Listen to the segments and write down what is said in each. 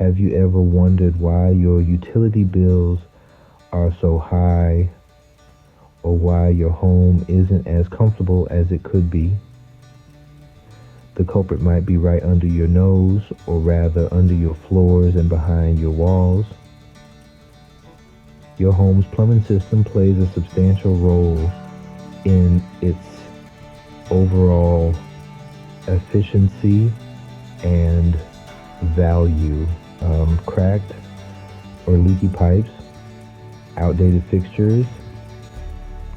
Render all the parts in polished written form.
Have you ever wondered why your utility bills are so high or why your home isn't as comfortable as it could be? The culprit might be right under your nose, or rather under your floors and behind your walls. Your home's plumbing system plays a substantial role in its overall efficiency and value. Cracked or leaky pipes, outdated fixtures,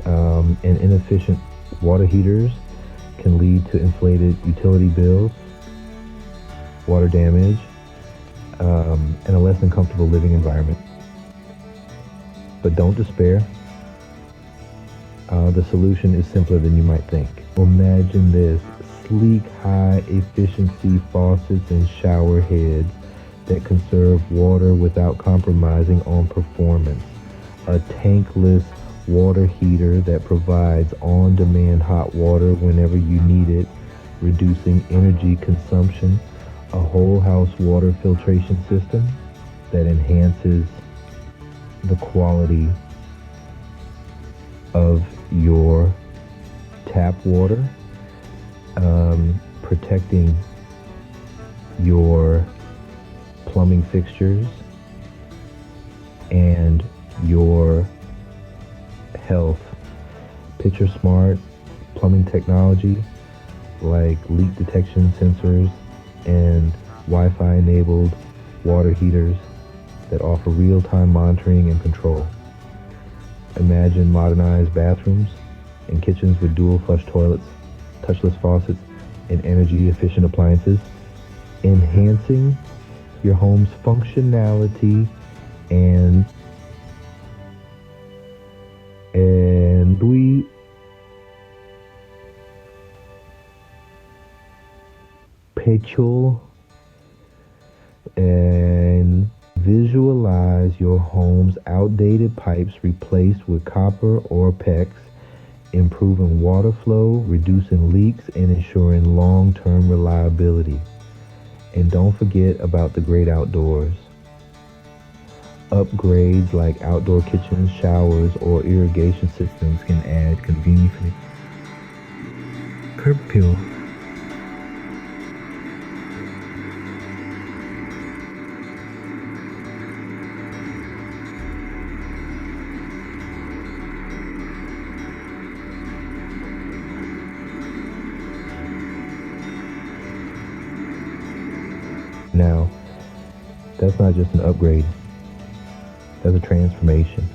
and inefficient water heaters can lead to inflated utility bills, water damage, and a less than comfortable living environment. But don't despair. The solution is simpler than you might think. Imagine this: sleek, high-efficiency faucets and shower heads that conserve water without compromising on performance. A tankless water heater that provides on-demand hot water whenever you need it, reducing energy consumption. A whole-house water filtration system that enhances the quality of your tap water, protecting your plumbing fixtures and your health. Picture smart plumbing technology like leak detection sensors and Wi-Fi enabled water heaters that offer real-time monitoring and control. Imagine modernized bathrooms and kitchens with dual flush toilets, touchless faucets, and energy-efficient appliances, enhancing your home's functionality and we picture and visualize your home's outdated pipes replaced with copper or PEX, improving water flow, reducing leaks, and ensuring long-term reliability. And don't forget about the great outdoors. Upgrades like outdoor kitchens, showers, or irrigation systems can add convenience. Curb appeal. Now, that's not just an upgrade. That's a transformation.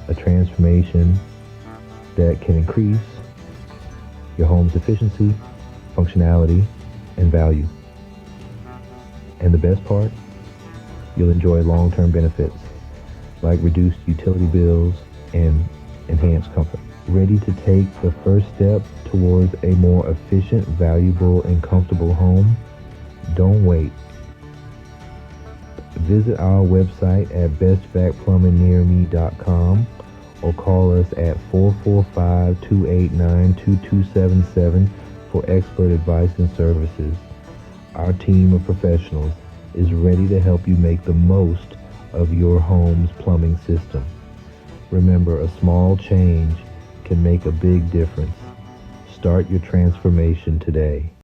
A transformation that can increase your home's efficiency, functionality, and value. And the best part, you'll enjoy long-term benefits like reduced utility bills and enhanced comfort. Ready to take the first step towards a more efficient, valuable, and comfortable home? Don't wait. Visit our website at bestvacplumbingnearme.com or call us at 445-289-2277 for expert advice and services. Our team of professionals is ready to help you make the most of your home's plumbing system. Remember, a small change can make a big difference. Start your transformation today.